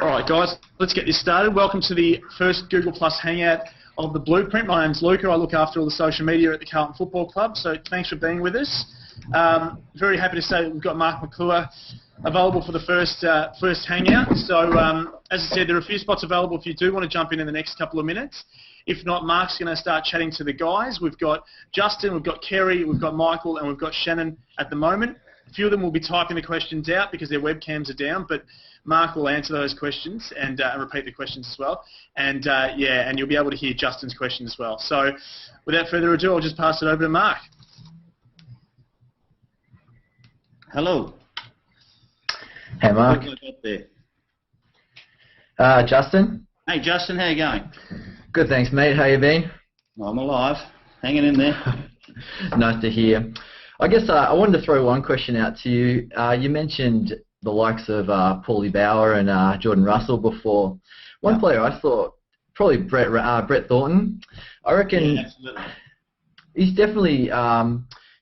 Alright guys, let's get this started. Welcome to the first Google Plus Hangout of the Blueprint. My name's Luca. I look after all the social media at the Carlton Football Club, so thanks for being with us. Very happy to say that we've got Mark Maclure available for the first Hangout. So as I said, there are a few spots available if you do want to jump in the next couple of minutes. If not, Mark's going to start chatting to the guys. We've got Justin, we've got Kerry, we've got Michael, and we've got Shannon at the moment. A few of them will be typing the questions out because their webcams are down, but Mark will answer those questions and repeat the questions as well. And and you'll be able to hear Justin's question as well. So without further ado, I'll just pass it over to Mark. Hello. Hey, Mark. Justin? Hey, Justin, how you going? Good, thanks, mate. How you been? I'm alive. Hanging in there. Nice to hear. I guess I wanted to throw one question out to you. You mentioned the likes of Paulie Bauer and Jordan Russell before. One player I thought, probably Brett Thornton. I reckon he's definitely,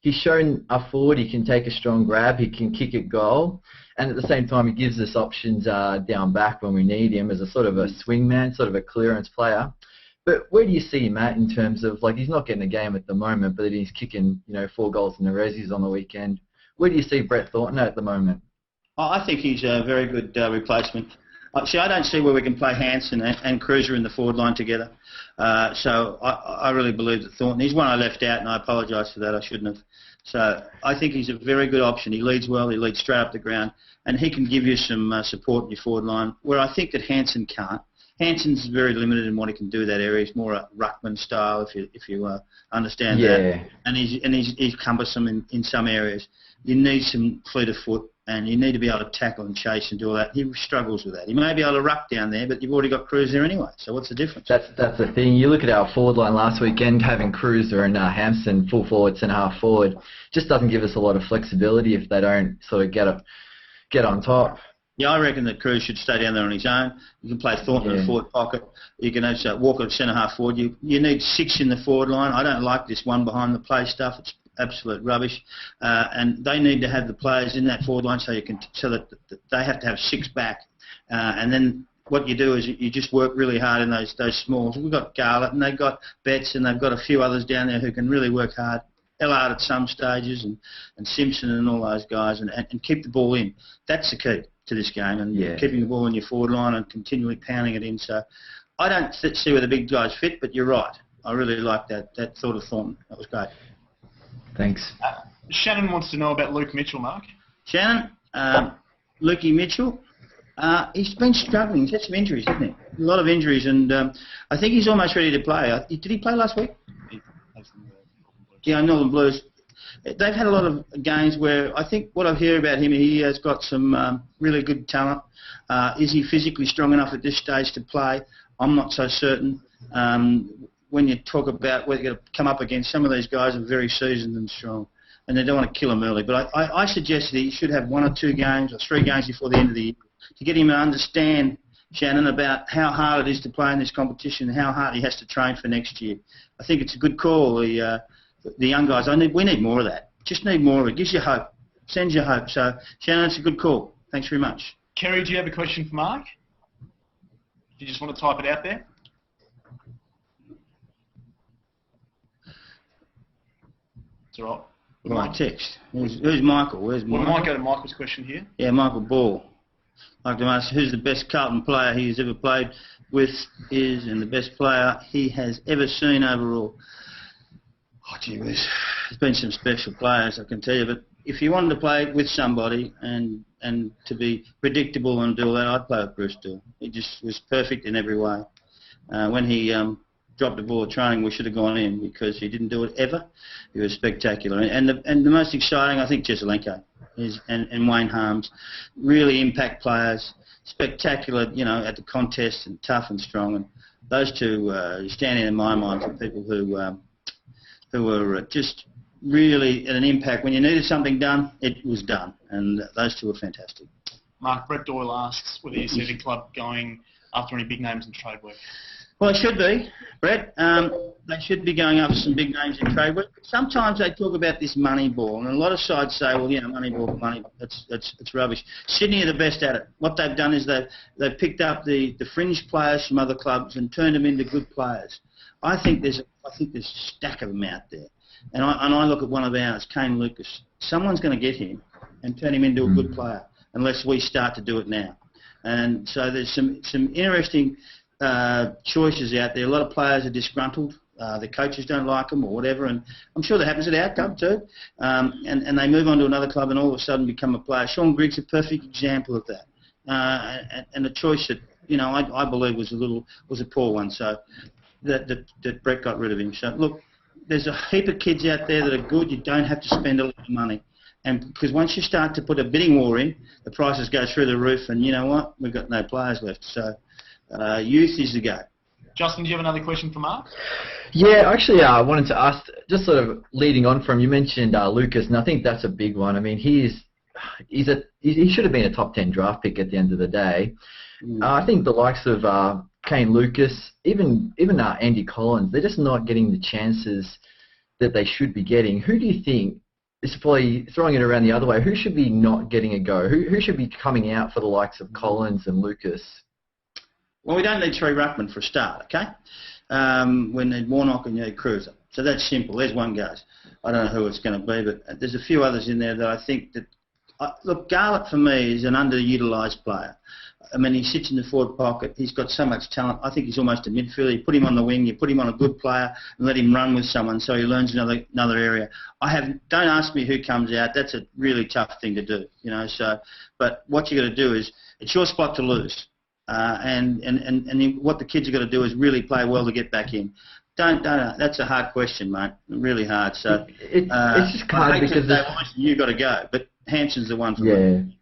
he's shown up forward, he can take a strong grab, he can kick a goal, and at the same time he gives us options down back when we need him as a sort of a swingman, sort of a clearance player. But where do you see him at in terms of, like, he's not getting a game at the moment, but he's kicking, 4 goals in the Resies on the weekend. Where do you see Brett Thornton at the moment? I think he's a very good replacement. See, I don't see where we can play Hansen and Cruiser in the forward line together. So I really believe that Thornton, he's one I left out, and I apologise for that. I shouldn't have. So I think he's a very good option. He leads well. He leads straight up the ground, and he can give you some support in your forward line, where I think that Hansen can't. Hansen's very limited in what he can do that area. He's more a ruckman style, if you understand that. And he's cumbersome in some areas. You need some fleet of foot, and you need to be able to tackle and chase and do all that. He struggles with that. He may be able to ruck down there, but you've already got Cruiser there anyway. So what's the difference? That's the thing. You look at our forward line last weekend, having Cruiser and Hampson full forward, centre half forward, just doesn't give us a lot of flexibility if they don't sort of get on top. Yeah, I reckon that Cruz should stay down there on his own. You can play Thornton in the forward pocket. You can also walk at centre half forward. You need 6 in the forward line. I don't like this one behind the play stuff. It's absolute rubbish. And they need to have the players in that forward line so that they have to have 6 back. And then what you do is you just work really hard in those smalls. We've got Carlton and they've got Betts and they've got a few others down there who can really work hard. Ellard at some stages and Simpson and all those guys and keep the ball in. That's the key to this game, and keeping the ball in your forward line and continually pounding it in. So I don't see where the big guys fit, but you're right. I really like that thought of Thornton. That was great. Thanks. Shannon wants to know about Luke Mitchell, Mark. Shannon, Lukey Mitchell, he's been struggling. He's had some injuries, hasn't he? A lot of injuries, and I think he's almost ready to play. Did he play last week? Yeah, Northern Blues. They've had a lot of games where I think what I hear about him, he has got some really good talent. Is he physically strong enough at this stage to play? I'm not so certain. When you talk about whether you're going to come up against, some of these guys are very seasoned and strong, and they don't want to kill him early. But I suggest that he should have 1 or 2 games or 3 games before the end of the year to get him to understand, Shannon, about how hard it is to play in this competition and how hard he has to train for next year. I think it's a good call. The young guys, we need more of that. Just need more of it. Gives you hope. Sends you hope. So, Shannon, it's a good call. Thanks very much. Kerry, do you have a question for Mark? Do you just want to type it out there? It's all right. My text. Who's Michael? Where's Michael? We might go to Michael's question here. Yeah, Michael Ball. I'd like to ask who's the best Carlton player he has ever played with and the best player he has ever seen overall. Oh, gee whiz. There's been some special players, I can tell you, but if you wanted to play with somebody and to be predictable and do all that, I'd play with Bruce Dill. He just was perfect in every way. When he dropped the ball at training, we should have gone in because he didn't do it ever. He was spectacular. And the most exciting, I think, Jesselenko and Wayne Harms, really impact players, spectacular, at the contest and tough and strong. And those two stand in my mind for people who were just really at an impact. When you needed something done, it was done. And those two were fantastic. Mark, Brett Doyle asks whether you see the club going after any big names in trade work. Well, it should be, Brett. They should be going after some big names in trade. But sometimes they talk about this money ball, and a lot of sides say, well, money ball, it's rubbish. Sydney are the best at it. What they've done is they've picked up the fringe players from other clubs and turned them into good players. I think there's a stack of them out there. And I look at one of ours, Kane Lucas. Someone's going to get him and turn him into a good player unless we start to do it now. And so there's some interesting choices out there. A lot of players are disgruntled. The coaches don't like them or whatever, and I'm sure that happens at our club too. And they move on to another club and all of a sudden become a player. Sean Griggs is a perfect example of that. And a choice that I believe was a poor one. So that Brett got rid of him. So look, there's a heap of kids out there that are good. You don't have to spend a lot of money. And because once you start to put a bidding war in, the prices go through the roof, and you know what? We've got no players left. So youth is the go. Justin, do you have another question for Mark? Yeah, actually, I wanted to ask, just sort of leading on from, you mentioned Lucas, and I think that's a big one. I mean, he should have been a top 10 draft pick at the end of the day. I think the likes of Kane Lucas, even Andy Collins, they're just not getting the chances that they should be getting. Who do you think, this is probably throwing it around the other way, who should be not getting a go? Who should be coming out for the likes of Collins and Lucas? Well, we don't need three ruckmen for a start, okay? We need Warnock and Cruiser. So that's simple. There's one goes. I don't know who it's going to be, but there's a few others in there that I think that... look, Garlett for me is an underutilised player. I mean, he sits in the forward pocket. He's got so much talent. I think he's almost a midfielder. You put him on the wing, you put him on a good player, and let him run with someone so he learns another area. Don't ask me who comes out. That's a really tough thing to do, So, but what you got to do is, it's your spot to lose. And what the kids are going to do is really play well to get back in. Don't. That's a hard question, mate. Really hard. So it's just hard because you got to go. But Hampson's the one for me.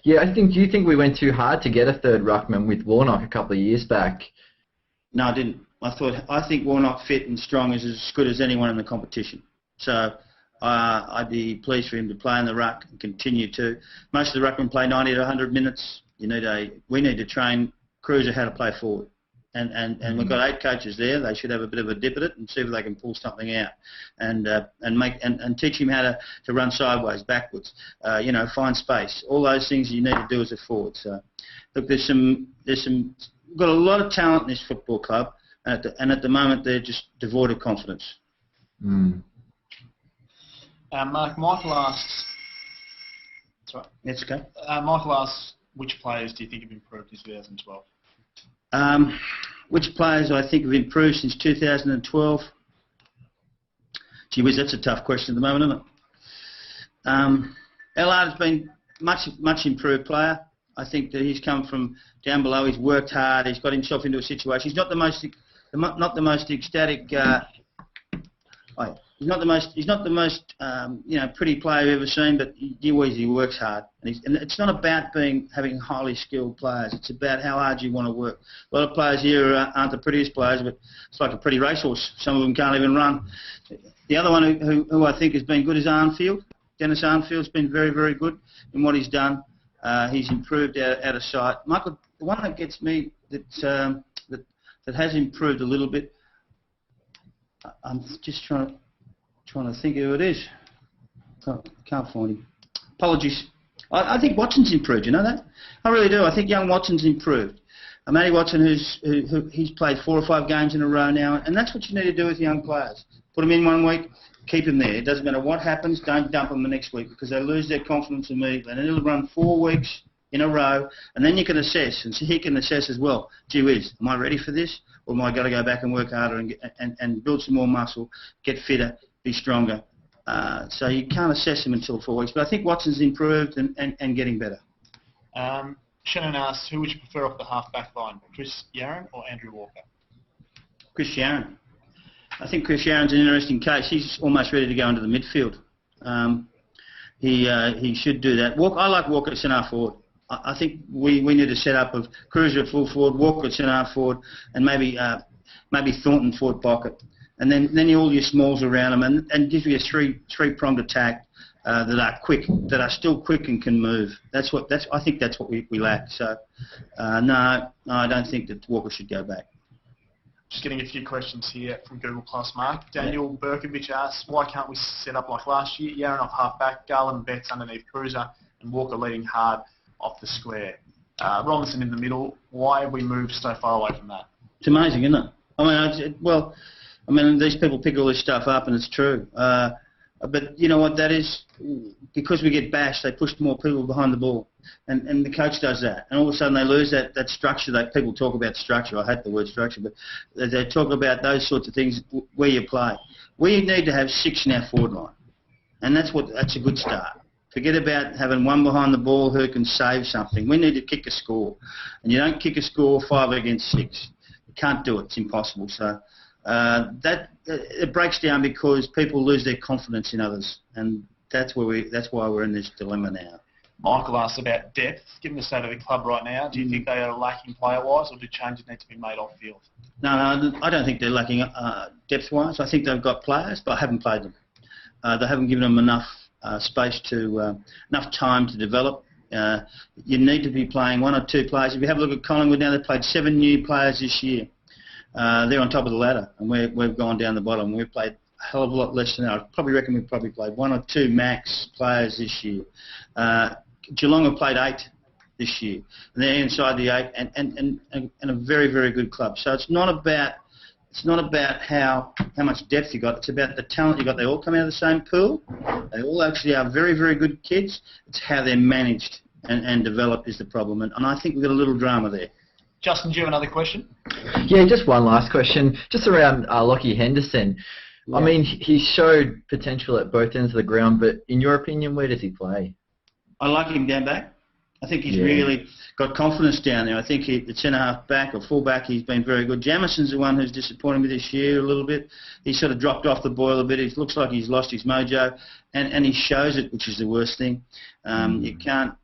Yeah. Do you think we went too hard to get a third ruckman with Warnock a couple of years back? No, I didn't. I think Warnock fit and strong is as good as anyone in the competition. So I'd be pleased for him to play in the ruck and continue to. Most of the ruckmen play 90 to 100 minutes. We need to train Cruiser how to play forward. And we've got 8 coaches there. They should have a bit of a dip at it and see if they can pull something out, and teach him how to run sideways, backwards, find space. All those things you need to do as a forward. So, look, we've got a lot of talent in this football club, and at the moment they're just devoid of confidence. Mark, Michael asks. That's right. That's okay. Michael asks, which players do you think have improved in 2012? Which players I think have improved since 2012? Gee whiz, that's a tough question at the moment, isn't it? Ellard has been much improved player. I think that he's come from down below. He's worked hard. He's got himself into a situation. He's not the most ecstatic. He's not the most pretty player you've ever seen, but he works hard. And it's not about having highly skilled players. It's about how hard you want to work. A lot of players here aren't the prettiest players, but it's like a pretty racehorse. Some of them can't even run. The other one who I think has been good is Arnfield. Dennis Arnfield's been very, very good in what he's done. He's improved out of sight. Michael, the one that gets me that has improved a little bit, I'm just trying to think who it is. Can't find him. Apologies. I think Watson's improved, you know that? I really do. I think young Watson's improved. Matty Watson, he's played 4 or 5 games in a row now, and that's what you need to do with young players. Put them in one week, keep them there. It doesn't matter what happens, don't dump them the next week because they lose their confidence immediately. And it'll run 4 weeks in a row, and then you can assess, and so he can assess as well. Gee whiz, am I ready for this, or am I going to go back and work harder and build some more muscle, get fitter, be stronger? So you can't assess him until 4 weeks. But I think Watson's improved and getting better. Shannon asks, who would you prefer off the half-back line, Chris Yarran or Andrew Walker? Chris Yarran. I think Chris Yarran's an interesting case. He's almost ready to go into the midfield. He should do that. I like Walker at centre forward. I think we need a set-up of Cruiser at full forward, Walker at centre forward, and maybe Thornton forward pocket. And then all your smalls around them, and give you a three-pronged attack that are quick, that are still quick and can move. I think that's what we lack. So no, I don't think that Walker should go back. Just getting a few questions here from Google Plus, Mark. Daniel Berkovich asks, why can't we set up like last year? Yaron off half-back, Garland and Betts underneath Cruiser, and Walker leading hard off the square. Robinson in the middle. Why have we moved so far away from that? It's amazing, isn't it? I mean, these people pick all this stuff up, and it's true. But you know what? That is because we get bashed. They push more people behind the ball, and the coach does that. And all of a sudden, they lose that structure. That people talk about structure. I hate the word structure, but they talk about those sorts of things where you play. We need to have 6 in our forward line, and that's a good start. Forget about having one behind the ball who can save something. We need to kick a score, and you don't kick a score 5 against 6. You can't do it. It's impossible. So. It breaks down because people lose their confidence in others, and that's why we're in this dilemma now. Michael asked about depth. Given the state of the club right now, do you think they are lacking player-wise, or do changes need to be made off-field? No, I don't think they're lacking depth-wise. I think they've got players, but I haven't played them. They haven't given them enough space enough time to develop. You need to be playing 1 or 2 players. If you have a look at Collingwood now, they've played 7 new players this year. They're on top of the ladder, and we've gone down the bottom. We've played a hell of a lot less than that. I reckon we've probably played 1 or 2 max players this year. Geelong have played 8 this year, and they're inside the 8, and a very, very good club. So it's not about how much depth you got. It's about the talent you got. They all come out of the same pool. They all actually are very, very good kids. It's how they're managed and developed is the problem, and I think we've got a little drama there. Justin, do you have another question? Yeah, just one last question, just around Lockie Henderson. Yeah. I mean, he showed potential at both ends of the ground, but in your opinion, where does he play? I like him down back. I think he's really got confidence down there. I think at centre-half back or full-back, he's been very good. Jamison's the one who's disappointed me this year a little bit. He's sort of dropped off the boil a bit. It looks like he's lost his mojo, and he shows it, which is the worst thing. You can't,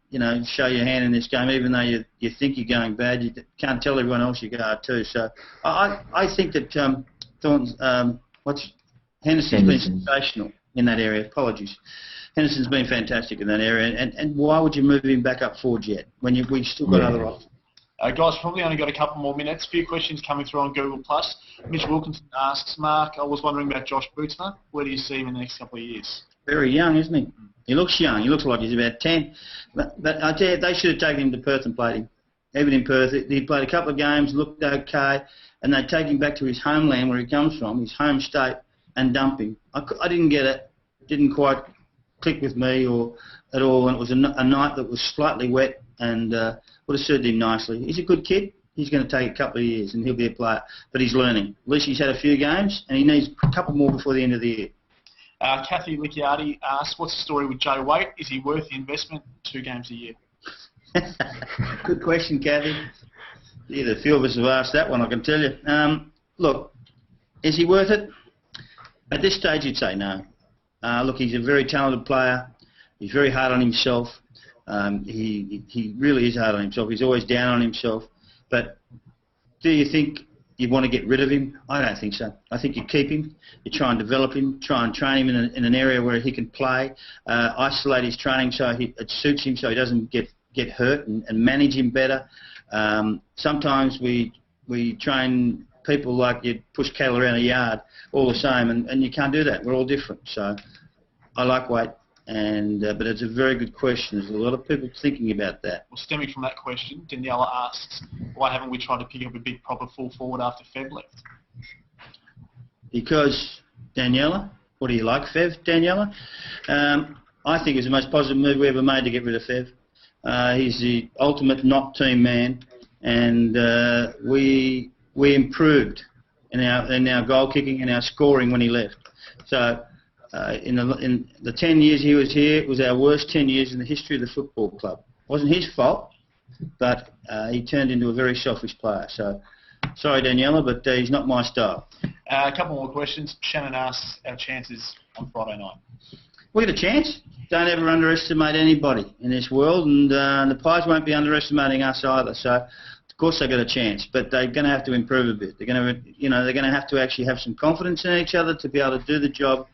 show your hand in this game, even though you think you're going bad. You can't tell everyone else you are too. So I think that Henderson's been sensational in that area. Apologies. Henderson's been fantastic in that area. And why would you move him back up forward yet when we've still got other options? Guys, probably only got a couple more minutes. A few questions coming through on Google+. Mitch Wilkinson asks, Mark, I was wondering about Josh Bootsma. Where do you see him in the next couple of years? Very young, isn't he? He looks young. He looks like he's about 10. But I tell you, they should have taken him to Perth and played him. Even in Perth, he played a couple of games, looked okay, and they take him back to his homeland where he comes from, his home state, and dump him. I didn't get it. Didn't quite click with me at all, and it was a night that was slightly wet and would have suited him nicely. He's a good kid. He's going to take a couple of years, and he'll be a player. But he's learning. At least he's had a few games, and he needs a couple more before the end of the year. Kathy Licciardi asks, what's the story with Joe Waite? Is he worth the investment? 2 games a year. Good question, Kathy. A few of us have asked that one, I can tell you. Look, is he worth it? At this stage, you'd say no. Look, he's a very talented player. He's very hard on himself. He really is hard on himself. He's always down on himself. But do you think you want to get rid of him? I don't think so. I think you keep him. You try and develop him, try and train him in an area where he can play, isolate his training so it suits him so he doesn't get hurt, and manage him better. Sometimes we train people like you push cattle around a yard all the same, and you can't do that. We're all different. So I like Waite. But it's a very good question. There's a lot of people thinking about that. Well, stemming from that question, Daniela asks, why haven't we tried to pick up a big proper full forward after Fev left? Because, Daniela, what do you like, Fev, Daniela? I think it's the most positive move we ever made to get rid of Fev. He's the ultimate not team man, and we improved in our goal kicking and our scoring when he left. So in the 10 years he was here, it was our worst 10 years in the history of the football club. It wasn't his fault, but he turned into a very selfish player. So, sorry, Daniela, but he's not my style. A couple more questions. Shannon asks our chances on Friday night. We got a chance. Don't ever underestimate anybody in this world, and the Pies won't be underestimating us either. So, of course, they've got a chance, but they're going to have to improve a bit. They're going to have to actually have some confidence in each other to be able to do the job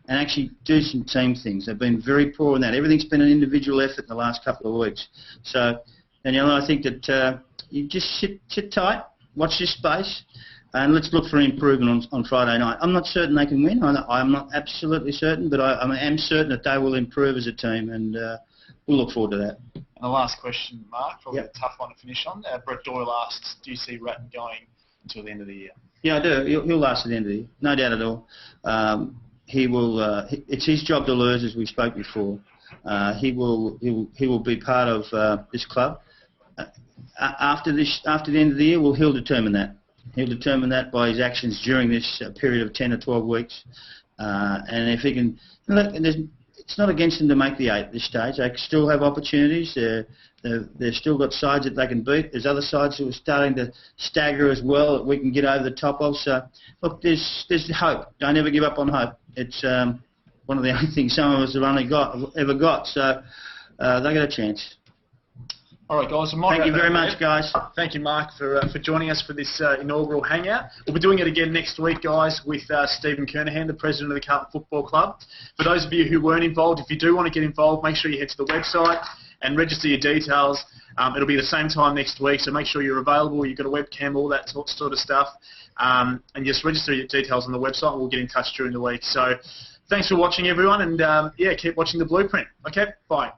and actually do some team things. They've been very poor in that. Everything's been an individual effort in the last couple of weeks. So, Daniela, I think that you just sit tight, watch your space, and let's look for improvement on Friday night. I'm not certain they can win. I'm not absolutely certain, but I am certain that they will improve as a team, and we'll look forward to that. And the last question, Mark, probably a tough one to finish on. Brett Doyle asks, do you see Ratton going until the end of the year? Yeah, I do. He'll last at the end of the year, no doubt at all. He will. It's his job to lose, as we spoke before. He will be part of this club. After the end of the year, he'll determine that. He'll determine that by his actions during this period of 10 or 12 weeks. And if he can, it's not against them to make the 8 at this stage. They still have opportunities. They've still got sides that they can beat. There's other sides who are starting to stagger as well that we can get over the top of. So, look, there's hope. Don't ever give up on hope. It's one of the only things some of us have ever got. So they got a chance. All right, guys. Thank you very much, guys. Thank you, Mark, for joining us for this inaugural hangout. We'll be doing it again next week, guys, with Stephen Kernahan, the president of the Carlton Football Club. For those of you who weren't involved, if you do want to get involved, make sure you head to the website and register your details. It'll be the same time next week, so make sure you're available. You've got a webcam, all that sort of stuff. And just register your details on the website, and we'll get in touch during the week. So thanks for watching, everyone, and keep watching The Blueprint. Okay, bye.